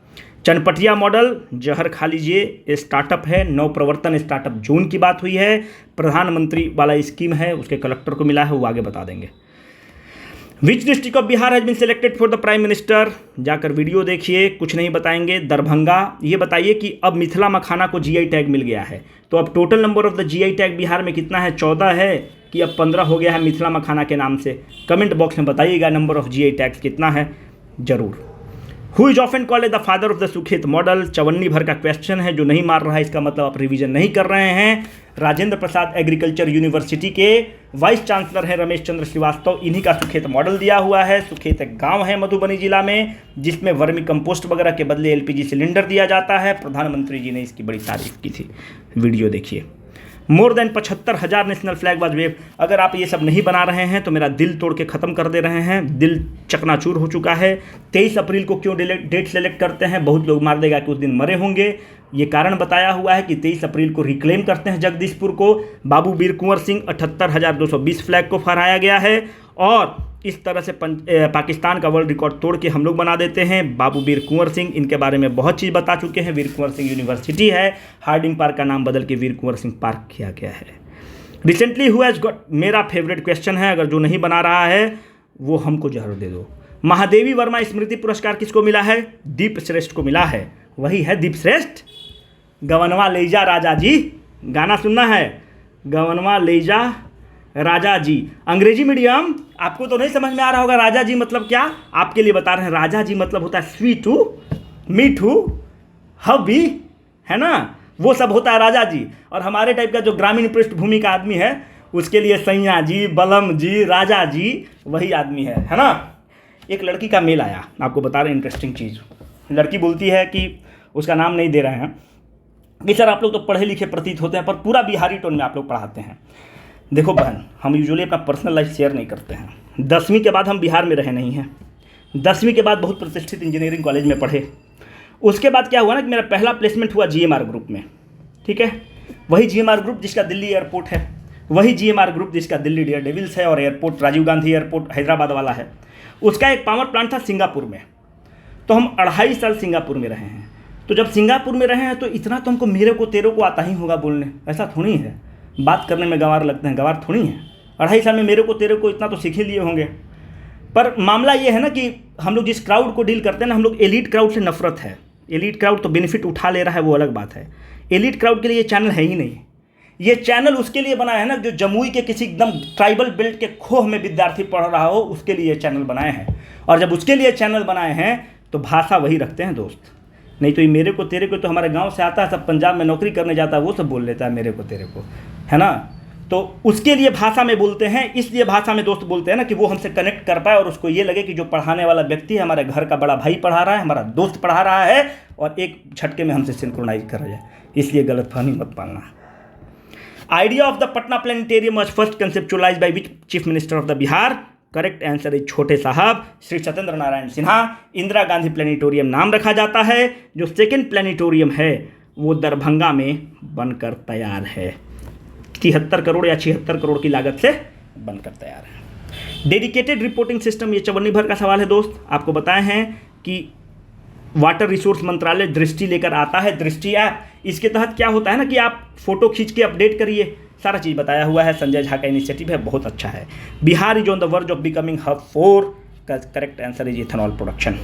[SPEAKER 1] चनपटिया मॉडल, जहर खा लीजिए, स्टार्टअप है। नवप्रवर्तन स्टार्टअप जोन की बात हुई है। प्रधानमंत्री वाला स्कीम है, उसके कलेक्टर को मिला है, वो आगे बता देंगे। Which district of Bihar has been selected for the prime minister? जाकर वीडियो देखिए, कुछ नहीं बताएंगे। दरभंगा। ये बताइए कि अब मिथिला मखाना को GI टैग मिल गया है, तो अब total number of the GI tag Bihar में कितना है? 14 है कि अब 15 हो गया है मिथिला मखाना के नाम से? कमेंट बॉक्स में बताइएगा नंबर ऑफ GI टैग्स कितना है, जरूर। Who is often called the father of the Sukhet model, चवन्नी भर का क्वेश्चन है, जो नहीं मार रहा है इसका मतलब आप रिवीजन नहीं कर रहे हैं। राजेंद्र प्रसाद एग्रीकल्चर यूनिवर्सिटी के वाइस चांसलर हैं रमेश चंद्र श्रीवास्तव, इन्हीं का सुखेत मॉडल दिया हुआ है। सुखेत एक गांव है मधुबनी जिला में, जिसमें वर्मी कंपोस्ट वगैरह के बदले एलपीजी सिलेंडर दिया जाता है। प्रधानमंत्री जी ने इसकी बड़ी तारीफ की थी, वीडियो देखिए। More than 75,000 national flag was wave. अगर आप ये सब नहीं बना रहे हैं तो मेरा दिल तोड़ के ख़त्म कर दे रहे हैं, दिल चकनाचूर हो चुका है। 23 अप्रैल को क्यों डेट सेलेक्ट करते हैं? बहुत लोग मार देगा कि उस दिन मरे होंगे। ये कारण बताया हुआ है कि 23 अप्रैल को रिक्लेम करते हैं जगदीशपुर को। बाबू वीर कुंवर सिंह 78,220 फ्लैग को फहराया गया है और इस तरह से पाकिस्तान का वर्ल्ड रिकॉर्ड तोड़ के हम लोग बना देते हैं। बाबू वीर कुंवर सिंह, इनके बारे में बहुत चीज़ बता चुके हैं। वीर कुंवर सिंह यूनिवर्सिटी है, हार्डिंग पार्क का नाम बदल के वीर कुंवर सिंह पार्क किया गया है। रिसेंटली हु हैज़ गॉट, मेरा फेवरेट क्वेश्चन है, अगर जो नहीं बना रहा है वो हमको जहर दे दो। महादेवी वर्मा स्मृति पुरस्कार किसको मिला है? दीप श्रेष्ठ को मिला है, वही है दीप श्रेष्ठ। गवनवा ले जा राजा जी, गाना सुनना है, गवनवा ले जा राजा जी। अंग्रेजी मीडियम आपको तो नहीं समझ में आ रहा होगा राजा जी मतलब क्या, आपके लिए बता रहे हैं। राजा जी मतलब होता है स्वीटू, मीठू, हबी, है ना, वो सब होता है राजा जी। और हमारे टाइप का जो ग्रामीण पृष्ठभूमि का आदमी है उसके लिए सैया जी, बलम जी, राजा जी वही आदमी है ना। एक लड़की का मेल आया, आपको बता रहे हैं इंटरेस्टिंग चीज़। लड़की बोलती है कि उसका नाम नहीं दे रहे हैं कि सर आप लोग तो पढ़े लिखे प्रतीत होते हैं पर पूरा बिहारी टोन में आप लोग पढ़ाते हैं। देखो बहन, हम यूजुअली अपना पर्सनल लाइफ शेयर नहीं करते हैं। 10वीं के बाद हम बिहार में रहे नहीं हैं। 10वीं के बाद बहुत प्रतिष्ठित इंजीनियरिंग कॉलेज में पढ़े। उसके बाद क्या हुआ ना कि मेरा पहला प्लेसमेंट हुआ जीएमआर ग्रुप में, ठीक है। वही जीएमआर ग्रुप जिसका दिल्ली एयरपोर्ट है, वही जीएमआर ग्रुप जिसका दिल्ली डेयर डेविल्स है और एयरपोर्ट राजीव गांधी एयरपोर्ट हैदराबाद वाला है। उसका एक पावर प्लांट था सिंगापुर में, तो हम 2.5 साल सिंगापुर में रहे हैं। तो जब सिंगापुर में रहे हैं तो इतना तो हमको मेरे को तेरे को आता ही होगा बोलने, ऐसा थोड़ी है। बात करने में गंवार लगते हैं, गंवार थोड़ी है। 2.5 साल में मेरे को तेरे को इतना तो सीख ही लिए होंगे। पर मामला ये है ना कि हम लोग जिस क्राउड को डील करते हैं ना, हम लोग एलीट क्राउड से नफरत है। एलीट क्राउड तो बेनिफिट उठा ले रहा है, वो अलग बात है। एलीट क्राउड के लिए ये चैनल है ही नहीं। ये चैनल उसके लिए बना है ना जो जमुई के किसी एकदम ट्राइबल बेल्ट के खोह में विद्यार्थी पढ़ रहा हो, उसके लिए ये चैनल बनाए हैं। और जब उसके लिए चैनल बनाए हैं तो भाषा वही रखते हैं दोस्त। नहीं तो ये मेरे को तेरे को तो हमारे गांव से आता है, सब पंजाब में नौकरी करने जाता है, वो सब बोल लेता है मेरे को तेरे को, है ना। तो उसके लिए भाषा में बोलते हैं, इसलिए भाषा में दोस्त बोलते हैं ना कि वो हमसे कनेक्ट कर पाए और उसको ये लगे कि जो पढ़ाने वाला व्यक्ति है हमारे घर का बड़ा भाई पढ़ा रहा है, हमारा दोस्त पढ़ा रहा है और एक झटके में हमसे सिंक्रोनाइज कर जाए। इसलिए गलतफहमी मत पालना। Idea of the Patna planetarium was first कंसेप्चुअलाइज्ड by which chief minister of the Bihar? Correct answer is छोटे साहब श्री सत्येंद्र नारायण सिन्हा। इंदिरा गांधी प्लेनेटोरियम नाम रखा जाता है। जो सेकेंड प्लेनेटोरियम है वो दरभंगा में बनकर तैयार है। 73 करोड़ या 76 करोड़ की लागत से बनकर तैयार है। डेडिकेटेड रिपोर्टिंग सिस्टम, ये चवन्नी भर का सवाल है दोस्त। आपको बताए हैं कि वाटर रिसोर्स मंत्रालय दृष्टि लेकर आता है, दृष्टि ऐप। इसके तहत क्या होता है ना कि आप फोटो खींच के अपडेट करिए, सारा चीज़ बताया हुआ है। संजय झा का इनिशिएटिव है, बहुत अच्छा है। Bihar is on the verge of becoming hub for, correct answer is ethanol production.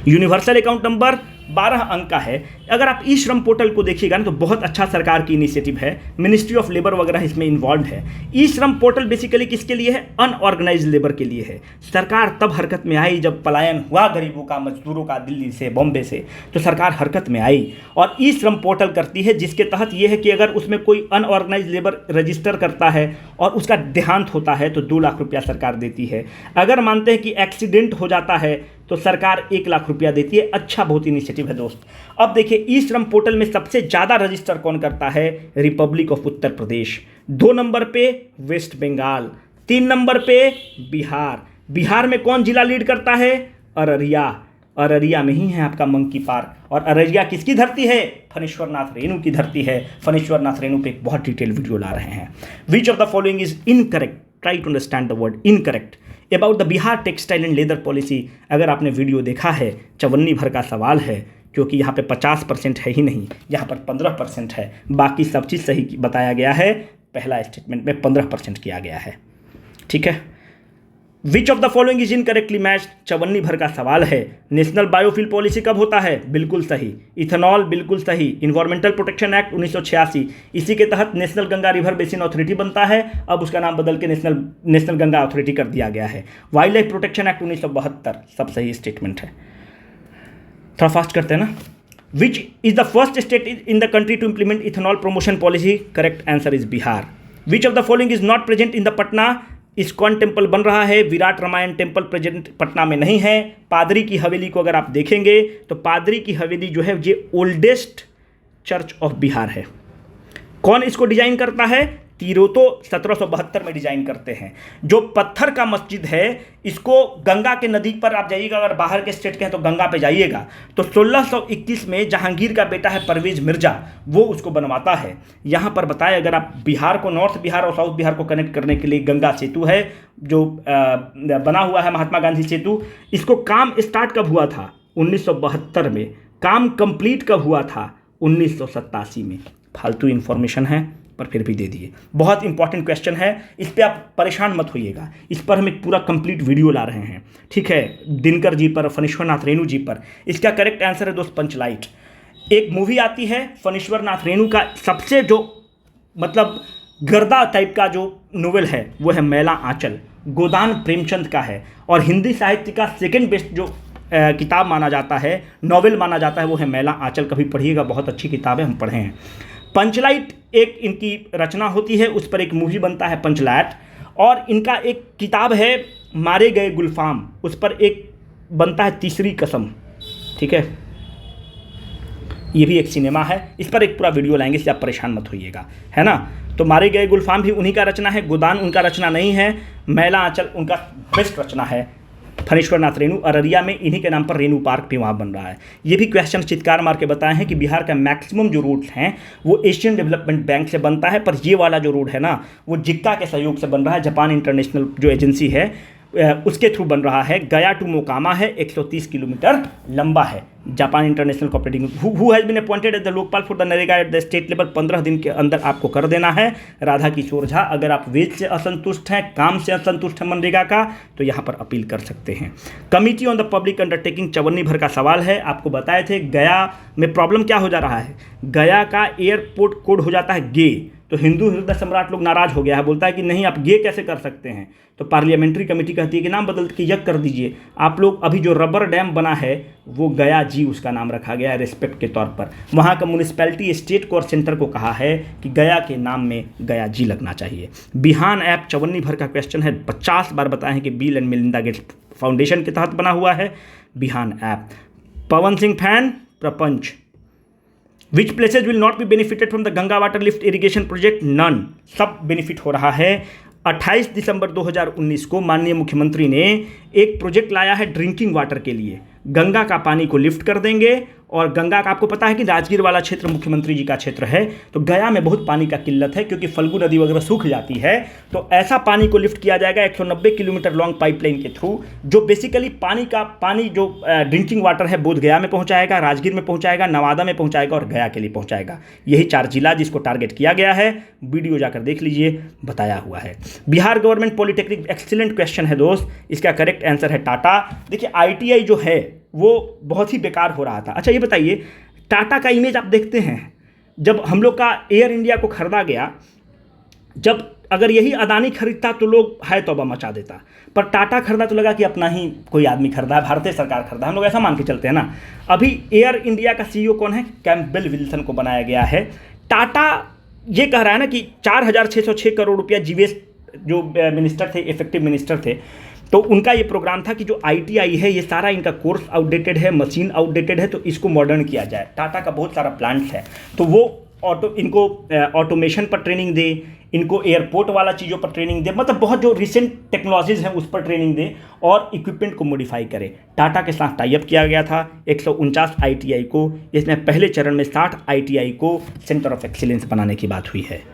[SPEAKER 1] Universal account number 12 अंक का है। अगर आप ई श्रम पोर्टल को देखिएगा ना तो बहुत अच्छा सरकार की इनिशिएटिव है, मिनिस्ट्री ऑफ लेबर वगैरह इसमें इन्वॉल्व है। ई श्रम पोर्टल बेसिकली किसके लिए है? अनऑर्गेनाइज लेबर के लिए है। सरकार तब हरकत में आई जब पलायन हुआ गरीबों का, मजदूरों का, दिल्ली से, बॉम्बे से, तो सरकार हरकत में आई और ई श्रम पोर्टल करती है, जिसके तहत ये है कि अगर उसमें कोई अनऑर्गेनाइज लेबर रजिस्टर करता है और उसका देहांत होता है तो 2 लाख रुपया सरकार देती है। अगर मानते हैं कि एक्सीडेंट हो जाता है तो सरकार 1 लाख रुपया देती है। अच्छा बहुत इनिशिएटिव है दोस्त। अब देखिए ई श्रम पोर्टल में सबसे ज़्यादा रजिस्टर कौन करता है? Republic of Uttar Pradesh. 2 number पे वेस्ट बंगाल, 3 नंबर पे बिहार। बिहार में कौन जिला लीड करता है? अररिया। अररिया में ही है आपका मंकी पार्क। और अररिया किसकी धरती है? फणीश्वर नाथ रेणु की धरती है। फणीश्वर नाथ रेणु पे एक बहुत डिटेल वीडियो ला रहे हैं। Which of the following is incorrect? Try to understand the word incorrect about the Bihar textile and leather policy. अगर आपने वीडियो देखा है, चवन्नी भर का सवाल है, क्योंकि यहाँ पे 50% है ही नहीं, यहाँ पर 15% है। बाकी सब चीज़ सही बताया गया है, पहला स्टेटमेंट में 15% किया गया है। ठीक है। Which of the following is incorrectly match? चवन्नी भर का सवाल है। नेशनल बायोफ्यूल पॉलिसी कब होता है? बिल्कुल सही। इथेनॉल बिल्कुल सही। इन्वायरमेंटल प्रोटेक्शन एक्ट 1986, इसी के तहत national Ganga river basin authority बनता है। अब उसका नाम बदल के नेशनल गंगा अथॉरिटी कर दिया गया है। वाइल्ड लाइफ प्रोटेक्शन एक्ट 1972, सब सही स्टेटमेंट है। थोड़ा फास्ट करते हैं ना। Which is the first state in the country to implement ethanol promotion policy? Correct answer is Bihar. Which of the following is not present in the Patna? ISKCON temple बन रहा है, विराट रामायण टेम्पल प्रेजेंट पटना में नहीं है। पादरी की हवेली को अगर आप देखेंगे तो पादरी की हवेली जो है ये ओल्डेस्ट चर्च ऑफ बिहार है। कौन इसको डिजाइन करता है? तिरोतो 1772 में डिजाइन करते हैं। जो पत्थर का मस्जिद है इसको गंगा के नदी पर आप जाइएगा, अगर बाहर के स्टेट के हैं तो गंगा पे जाइएगा, तो 1621 में जहांगीर का बेटा है परवेज मिर्जा, वो उसको बनवाता है। यहाँ पर बताए, अगर आप बिहार को, नॉर्थ बिहार और साउथ बिहार को कनेक्ट करने के लिए गंगा सेतु है जो बना हुआ है, महात्मा गांधी सेतु। इसको काम स्टार्ट कब हुआ था? 1972 में। काम कंप्लीट कब हुआ था? 1987 में। फालतू इन्फॉर्मेशन है पर फिर भी दे दिए। बहुत इंपॉर्टेंट क्वेश्चन है, इस पर आप परेशान मत होइएगा, इस पर हम एक पूरा कंप्लीट वीडियो ला रहे हैं, ठीक है, दिनकर जी पर, फणीश्वर नाथ रेणु जी पर। इसका करेक्ट आंसर है दोस्त पंचलाइट। एक मूवी आती है फणीश्वर नाथ रेणु का, सबसे जो मतलब गर्दा टाइप का जो नोवेल है वो है मैला आंचल, गोदान प्रेमचंद का है, और हिंदी साहित्य का सेकेंड बेस्ट जो किताब माना जाता है, नॉवेल माना जाता है, वो है मैला आंचल। कभी पढ़िएगा, बहुत अच्छी किताब है, हम पढ़े हैं। पंचलाइट एक इनकी रचना होती है, उस पर एक मूवी बनता है पंचलाइट, और इनका एक किताब है मारे गए गुलफाम, उस पर एक बनता है तीसरी कसम, ठीक है, ये भी एक सिनेमा है, इस पर एक पूरा वीडियो लाएंगे, इससे आप परेशान मत होइएगा, है ना। तो मारे गए गुलफाम भी उन्हीं का रचना है, गोदान उनका रचना नहीं है, मैला आंचल उनका बेस्ट रचना है। फणीश्वर नाथ रेणु, अररिया में इन्हीं के नाम पर रेणु पार्क भी वहाँ बन रहा है। ये भी क्वेश्चन चित्कार मार के बताए हैं कि बिहार का मैक्सिमम जो रोड्स हैं वो एशियन डेवलपमेंट बैंक से बनता है, पर ये वाला जो रोड है ना वो जिक्का के सहयोग से बन रहा है, जापान इंटरनेशनल जो एजेंसी है उसके थ्रू बन रहा है। गया टू मोकामा है, 130 किलोमीटर लंबा है। Japan international cooperative who has been appointed as the Lokpal for the NREGA at the state level, 15 दिन के अंदर आपको कर देना है। राधा किशोर झा, अगर आप वेज से असंतुष्ट हैं, काम से असंतुष्ट हैं मनरेगा का, तो यहाँ पर अपील कर सकते हैं। Committee on the public undertaking, चवन्नी भर का सवाल है, आपको बताए थे गया में प्रॉब्लम क्या हो जा रहा है, गया का एयरपोर्ट कोड हो जाता है गे, तो हिंदू हृदय सम्राट लोग नाराज हो गया है, बोलता है कि नहीं आप ये कैसे कर सकते हैं, तो पार्लियामेंट्री कमेटी कहती है कि नाम बदल के यज्ञ कर दीजिए आप लोग। अभी जो रबर डैम बना है वो गया जी उसका नाम रखा गया है रिस्पेक्ट के तौर पर। वहाँ का म्यूनिसपैलिटी स्टेट कोर सेंटर को कहा है कि गया के नाम में गया जी लगना चाहिए। बिहान ऐप चवन्नी भर का क्वेश्चन है, 50 बार बताए हैं कि Bill and Melinda Gates foundation के तहत बना हुआ है बिहान ऐप। पवन सिंह फैन प्रपंच, which places will not be benefited from the Ganga water lift irrigation project? None, सब बेनिफिट हो रहा है। 28 दिसंबर 2019 को माननीय मुख्यमंत्री ने एक प्रोजेक्ट लाया है ड्रिंकिंग वाटर के लिए, गंगा का पानी को लिफ्ट कर देंगे। और गंगा का आपको पता है कि राजगीर वाला क्षेत्र मुख्यमंत्री जी का क्षेत्र है, तो गया में बहुत पानी का किल्लत है क्योंकि फल्गु नदी वगैरह सूख जाती है, तो ऐसा पानी को लिफ्ट किया जाएगा 190 किलोमीटर लॉन्ग पाइपलाइन के थ्रू, जो बेसिकली पानी जो ड्रिंकिंग वाटर है बोध गया में पहुंचाएगा, राजगीर में पहुंचाएगा, नवादा में पहुंचाएगा और गया के लिए पहुंचाएगा। यही 4 जिला जिसको टारगेट किया गया है, वीडियो जाकर देख लीजिए, बताया हुआ है। Bihar government polytechnic, excellent question है दोस्त, इसका करेक्ट आंसर है टाटा। देखिए ITI जो है वो बहुत ही बेकार हो रहा था। अच्छा ये बताइए, टाटा का इमेज आप देखते हैं, जब हम लोग का एयर इंडिया को खरीदा गया, जब अगर यही अदानी खरीदता तो लोग हाय तौबा मचा देता, पर टाटा खरीदा तो लगा कि अपना ही कोई आदमी खरीदा है, भारतीय सरकार खरीदा, हम लोग ऐसा मान के चलते हैं ना। अभी एयर इंडिया का CEO कौन है? कैम्पबेल विल्सन को बनाया गया है। टाटा ये कह रहा है ना कि 4606 करोड़ रुपया जीवीएस जो मिनिस्टर थे, इफेक्टिव मिनिस्टर थे, तो उनका ये प्रोग्राम था कि जो ITI है ये सारा इनका कोर्स आउटडेटेड है, मशीन आउटडेटेड है, तो इसको मॉडर्न किया जाए। टाटा का बहुत सारा प्लांट्स है, तो वो इनको ऑटोमेशन पर ट्रेनिंग दे, इनको एयरपोर्ट वाला चीज़ों पर ट्रेनिंग दे, मतलब बहुत जो रिसेंट टेक्नोलॉजीज़ हैं उस पर ट्रेनिंग दे और इक्विपमेंट को मॉडिफाई करे। टाटा के साथ टाई अप किया गया था 149 ITI को, इसमें पहले चरण में 60 ITI को सेंटर ऑफ एक्सीलेंस बनाने की बात हुई है।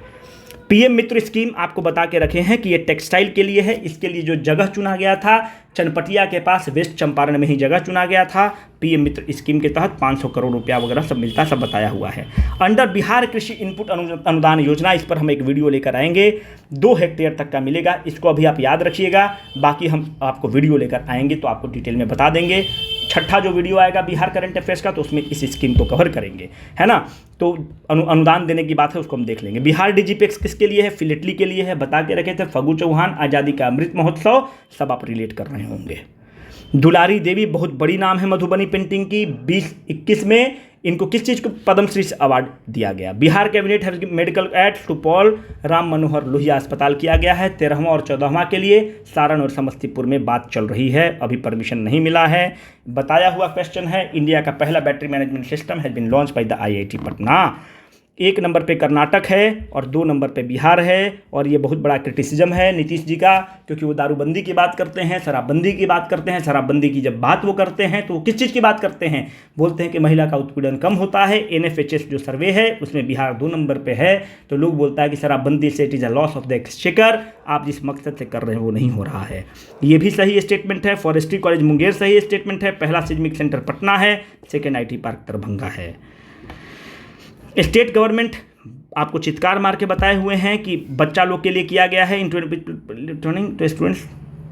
[SPEAKER 1] PM मित्र स्कीम आपको बता के रखे हैं कि ये टेक्सटाइल के लिए है, इसके लिए जो जगह चुना गया था चनपटिया के पास वेस्ट चंपारण में ही जगह चुना गया था। PM मित्र स्कीम के तहत 500 करोड़ रुपया वगैरह सब मिलता है, सब बताया हुआ है। अंडर बिहार कृषि इनपुट अनुदान योजना, इस पर हम एक वीडियो लेकर आएंगे, 2 हेक्टेयर तक का मिलेगा, इसको अभी आप याद रखिएगा, बाकी हम आपको वीडियो लेकर आएंगे तो आपको डिटेल में बता देंगे। छठा जो वीडियो आएगा बिहार करंट अफेयर्स का, तो उसमें इस स्कीम को कवर करेंगे, है ना। तो अनुदान देने की बात है, उसको हम देख लेंगे। बिहार डिजिपेक्स किसके लिए है? फिलेटली के लिए है, बता के रखे थे। फगू चौहान, आज़ादी का अमृत महोत्सव, सब आप रिलेट कर रहे होंगे। दुलारी देवी बहुत बड़ी नाम है मधुबनी पेंटिंग की। 2021 में इनको किस चीज़ को पद्मश्री अवार्ड दिया गया? Bihar cabinet has medical aid to Paul Ram Manohar Lohia अस्पताल किया गया है 13वां और 14वां के लिए। सारण और समस्तीपुर में बात चल रही है, अभी परमिशन नहीं मिला है। बताया हुआ क्वेश्चन है। इंडिया का पहला battery management system has been launched by the IIT Patna. 1 number पे कर्नाटक है और 2 नंबर पे बिहार है। और ये बहुत बड़ा क्रिटिसिज्म है नीतीश जी का, क्योंकि वो दारूबंदी की बात करते हैं, शराबबंदी की बात करते हैं। शराबबंदी की जब बात वो करते हैं तो वो किस चीज़ की बात करते हैं? बोलते हैं कि महिला का उत्पीड़न कम होता है। NFHS जो सर्वे है उसमें बिहार 2 नंबर पे है। तो लोग बोलता है कि शराबबंदी से it is a loss of the exchequer. आप जिस मकसद से कर रहे हैं वो नहीं हो रहा है। ये भी सही स्टेटमेंट है। फॉरेस्ट्री कॉलेज मुंगेर सही स्टेटमेंट है। पहला सिस्मिक सेंटर पटना है। सेकेंड IT पार्क दरभंगा है। स्टेट गवर्नमेंट आपको चित्कार मार के बताए हुए हैं कि बच्चा लोग के लिए किया गया है ट्रेनिंग टू स्टूडेंट्स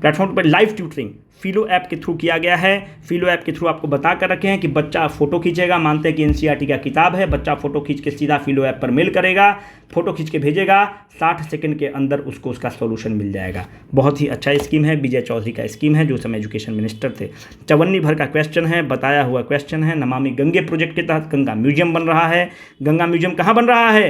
[SPEAKER 1] प्लेटफॉर्म पर लाइव ट्यूटरिंग फिलो ऐप के थ्रू किया गया है। फिलो ऐप के थ्रू आपको बता कर रखे हैं कि बच्चा फोटो खींचेगा, मानते हैं कि NCERT का किताब है, बच्चा फोटो खींच के सीधा फिलो ऐप पर मेल करेगा, फोटो खींच के भेजेगा, 60 सेकंड के अंदर उसको उसका सॉल्यूशन मिल जाएगा। बहुत ही अच्छा स्कीम है, विजय चौधरी का स्कीम है जो समय एजुकेशन मिनिस्टर थे। 54 भर का क्वेश्चन है, बताया हुआ क्वेश्चन है। नमामि गंगे प्रोजेक्ट के तहत गंगा म्यूजियम बन रहा है। गंगा म्यूजियम कहाँ बन रहा है?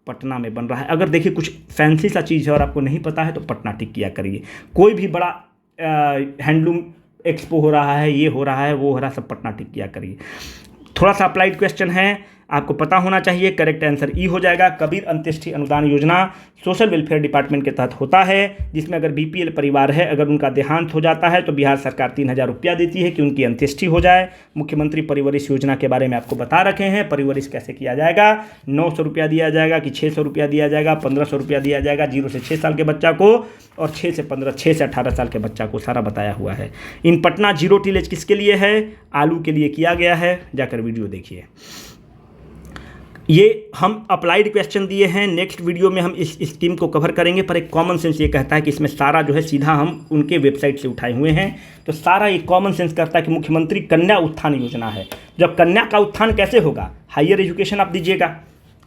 [SPEAKER 1] पटना में बन रहा है। अगर देखिए कुछ फैंसी सा चीज़ है और आपको नहीं पता है तो पटना टिक किया करिए। कोई भी बड़ा हैंडलूम एक्सपो हो रहा है, ये हो रहा है, वो हो रहा है, सब पटना टिक किया करिए। थोड़ा सा अप्लाइड क्वेश्चन है, आपको पता होना चाहिए। करेक्ट आंसर ई हो जाएगा। कबीर अंत्येष्टि अनुदान योजना सोशल वेलफेयर डिपार्टमेंट के तहत होता है, जिसमें अगर BPL परिवार है, अगर उनका देहांत हो जाता है तो बिहार सरकार 3000 रुपया देती है कि उनकी अंत्येष्टि हो जाए। मुख्यमंत्री परिवरिश योजना के बारे में आपको बता रखे हैं। परिवरिश कैसे किया जाएगा? 900 रुपया दिया जाएगा कि 600 रुपया दिया जाएगा, 1500 रुपया दिया जाएगा 0 से 6 साल के बच्चा को, और 6 से 18 साल के बच्चा को, सारा बताया हुआ है। इन पटना जीरो टिलेज किसके लिए है? आलू के लिए किया गया है, जाकर वीडियो देखिए। ये हम अप्लाइड क्वेश्चन दिए हैं। नेक्स्ट वीडियो में हम इस स्कीम को कवर करेंगे, पर एक कॉमन सेंस ये कहता है कि इसमें सारा जो है सीधा हम उनके वेबसाइट से उठाए हुए हैं। तो सारा एक कॉमन सेंस करता है कि मुख्यमंत्री कन्या उत्थान योजना है। जब कन्या का उत्थान कैसे होगा? हायर एजुकेशन आप दीजिएगा,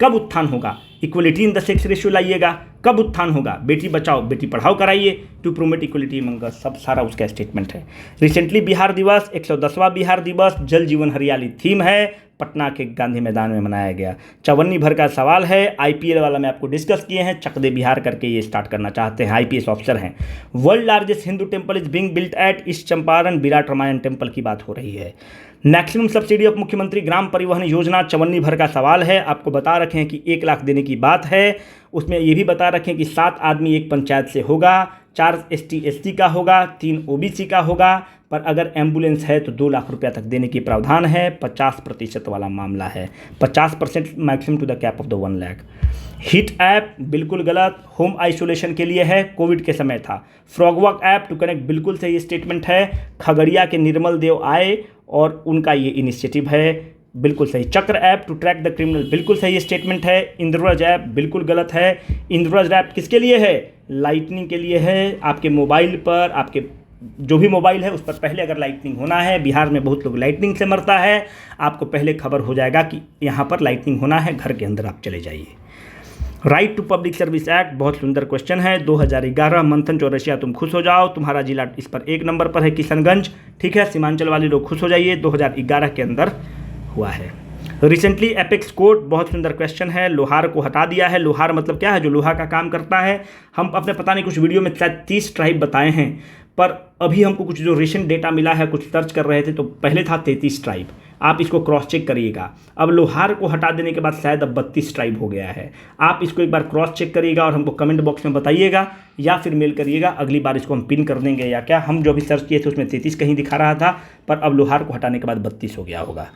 [SPEAKER 1] कब उत्थान होगा? Equality in the sex ratio लाइएगा, कब उत्थान होगा? बेटी बचाओ बेटी पढ़ाओ कराइए, टू प्रोमोट इक्वलिटी अमंग अस, सब सारा उसका स्टेटमेंट है। रिसेंटली बिहार दिवस 110वां बिहार दिवस, जल जीवन हरियाली थीम है, पटना के गांधी मैदान में मनाया गया। 54 भर का सवाल है। IPL वाला मैं आपको डिस्कस किए हैं, चक दे बिहार करके ये स्टार्ट करना चाहते हैं, IPS ऑफिसर हैं। World largest Hindu temple is being built at east Champaran, Virat Ramayan temple की बात हो रही है। मैक्सिमम सब्सिडी ऑफ मुख्यमंत्री ग्राम परिवहन योजना 54 भर का सवाल है। आपको बता रखे हैं कि 1 लाख देने की बात है। उसमें ये भी बता रखें कि 7 आदमी एक पंचायत से होगा, 4 ST SC का होगा, 3 OBC का होगा, पर अगर एम्बुलेंस है तो 2 लाख रुपया तक देने की प्रावधान है। 50% वाला मामला है, 50% maximum to the cap of the 1 lakh. Hit app बिल्कुल गलत, होम आइसोलेशन के लिए है, कोविड के समय था। फ्रॉगवॉक ऐप टू कनेक्ट बिल्कुल सही स्टेटमेंट है। खगड़िया के निर्मल देव आए और उनका ये इनिशिएटिव है, बिल्कुल सही। Chakra app to track the criminal बिल्कुल सही स्टेटमेंट है। इंद्रव्रज ऐप बिल्कुल गलत है। इंद्रव्रज ऐप किसके लिए है? लाइटनिंग के लिए है। आपके मोबाइल पर, आपके जो भी मोबाइल है उस पर पहले अगर लाइटनिंग होना है, बिहार में बहुत लोग लाइटनिंग से मरता है, आपको पहले खबर हो जाएगा कि यहाँ पर लाइटनिंग होना है, घर के अंदर आप चले जाइए। Right to public service act बहुत सुंदर क्वेश्चन है। 2011 मंथन चौरसिया तुम खुश हो जाओ, तुम्हारा जिला इस पर 1 नंबर पर है, किशनगंज। ठीक है, सीमांचल वाले लोग खुश हो जाइए, 2011 के अंदर हुआ है। रिसेंटली एपेक्स कोर्ट बहुत सुंदर क्वेश्चन है। लोहार को हटा दिया है। लोहार मतलब क्या है? जो लोहा का काम करता है। हम अपने पता नहीं कुछ वीडियो में शायद 30 ट्राइब बताए हैं, पर अभी हमको कुछ जो रिसेंट डेटा मिला है, कुछ सर्च कर रहे थे तो पहले था 33 ट्राइब। आप इसको क्रॉस चेक करिएगा। अब लोहार को हटा देने के बाद शायद अब 32 ट्राइब हो गया है। आप इसको एक बार क्रॉस चेक करिएगा और हमको कमेंट बॉक्स में बताइएगा या फिर मेल करिएगा। अगली बार इसको हम पिन कर देंगे या क्या। हम जो भी सर्च किए थे उसमें 33 कहीं दिखा रहा था, पर अब लोहार को हटाने के बाद 32 हो गया होगा।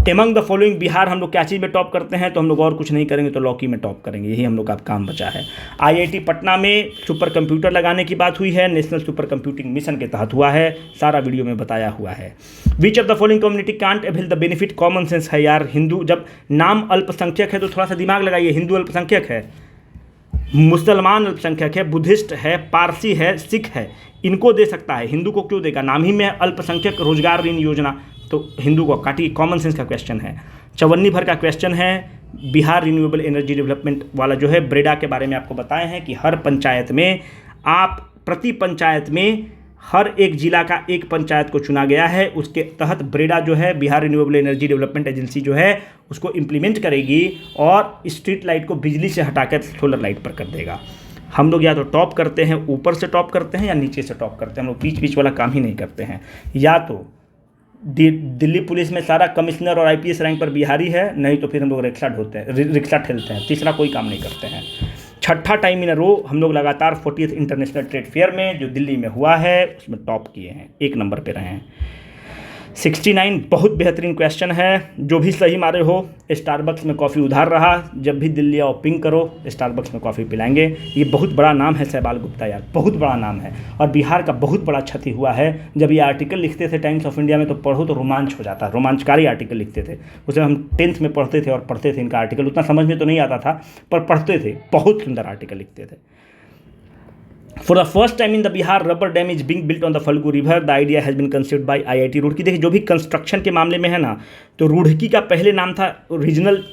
[SPEAKER 1] एमंग द फॉलोइंग बिहार हम लोग क्या चीज़ में टॉप करते हैं? तो हम लोग और कुछ नहीं करेंगे तो लॉकी में टॉप करेंगे, यही हम लोग का काम बचा है। IIT पटना में सुपर कंप्यूटर लगाने की बात हुई है, नेशनल सुपर कंप्यूटिंग मिशन के तहत हुआ है, सारा वीडियो में बताया हुआ है। Which of the following community can't avail the benefit? Common sense है यार। हिंदू, जब नाम अल्पसंख्यक है तो थोड़ा सा दिमाग लगाइए। हिंदू अल्पसंख्यक है, मुसलमान अल्पसंख्यक है, बुद्धिस्ट है, पारसी है, सिख है, इनको दे सकता है, हिंदू को क्यों देगा? नाम ही में अल्पसंख्यक रोजगार ऋण योजना, तो हिंदू को काटिए। कॉमन सेंस का क्वेश्चन है। 54 भर का क्वेश्चन है। बिहार रिन्यूएबल एनर्जी डेवलपमेंट वाला जो है ब्रेडा के बारे में आपको बताए हैं कि हर पंचायत में आप प्रति पंचायत में हर एक जिला का एक पंचायत को चुना गया है। उसके तहत ब्रेडा जो है, Bihar renewable energy development agency जो है, उसको इम्प्लीमेंट करेगी और स्ट्रीट लाइट को बिजली से हटाकर सोलर लाइट पर कर देगा। हम लोग या तो टॉप करते हैं, ऊपर से टॉप करते हैं, या नीचे से टॉप करते हैं। हम लोग बीच बीच वाला काम ही नहीं करते हैं। या तो दिल्ली पुलिस में सारा कमिश्नर और आईपीएस रैंक पर बिहारी है, नहीं तो फिर हम लोग रिक्शा ठेलते हैं। तीसरा कोई काम नहीं करते हैं। छठा टाइम इन रो हम लोग लगातार 40th इंटरनेशनल ट्रेड फेयर में जो दिल्ली में हुआ है उसमें टॉप किए हैं, 1 नंबर पे रहे हैं। 69 बहुत बेहतरीन क्वेश्चन है, जो भी सही मारे हो स्टारबक्स में कॉफ़ी उधार रहा। जब भी दिल्ली आओ पिंग करो, स्टारबक्स में कॉफ़ी पिलाएंगे। ये बहुत बड़ा नाम है सहबाल गुप्ता यार, बहुत बड़ा नाम है और बिहार का बहुत बड़ा क्षति हुआ है। जब ये आर्टिकल लिखते थे टाइम्स ऑफ इंडिया में तो पढ़ो तो रोमांच हो जाता, रोमांचकारी आर्टिकल लिखते थे। उसे हम 10th में पढ़ते थे और पढ़ते थे इनका आर्टिकल, उतना समझ में तो नहीं आता था पर पढ़ते थे, बहुत सुंदर आर्टिकल लिखते थे। For the first time in the Bihar, rubber dam is being built on the Falgu River. The idea has been conceived by IIT Roorkee. देखिए जो भी कंस्ट्रक्शन के मामले में है ना, तो रुड़की का पहले नाम था रीजनल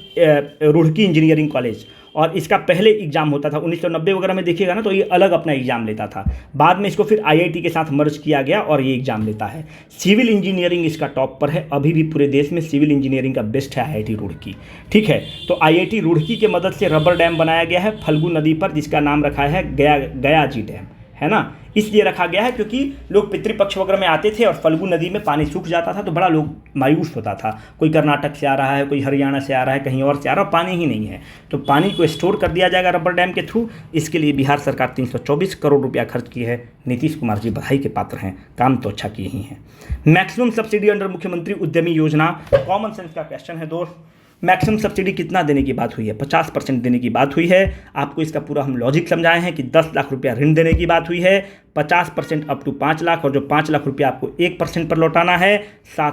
[SPEAKER 1] रुड़की इंजीनियरिंग कॉलेज और इसका पहले एग्जाम होता था 1990 वगैरह में। देखिएगा ना तो ये अलग अपना एग्जाम लेता था। बाद में इसको फिर IIT के साथ मर्ज किया गया और ये एग्जाम लेता है। सिविल इंजीनियरिंग इसका टॉप पर है, अभी भी पूरे देश में सिविल इंजीनियरिंग का बेस्ट है IIT रुड़की। ठीक है, तो IIT रुड़की की मदद से रबर डैम बनाया गया है फल्गु नदी पर, जिसका नाम रखा है गया जी डैम, है ना। इसलिए रखा गया है क्योंकि लोग पितृपक्ष वगैरह में आते थे और फल्गु नदी में पानी सूख जाता था तो बड़ा लोग मायूस होता था। कोई कर्नाटक से आ रहा है, कोई हरियाणा से आ रहा है, कहीं और से आ रहा है, पानी ही नहीं है, तो पानी को स्टोर कर दिया जाएगा रबर डैम के थ्रू। इसके लिए बिहार सरकार 324 करोड़ रुपया खर्च की है। नीतीश कुमार जी बधाई के पात्र हैं, काम तो अच्छा किए ही हैं। मैक्सिमम सब्सिडी अंडर मुख्यमंत्री उद्यमी योजना, कॉमन सेंस का क्वेश्चन है दोस्त। मैक्सिमम सब्सिडी कितना देने की बात हुई है? 50% देने की बात हुई है। आपको इसका पूरा हम लॉजिक समझाए हैं कि 10 लाख रुपया ऋण देने की बात हुई है, 50% अप टू 5 लाख, और जो 5 लाख रुपया आपको 1% पर लौटाना है, 7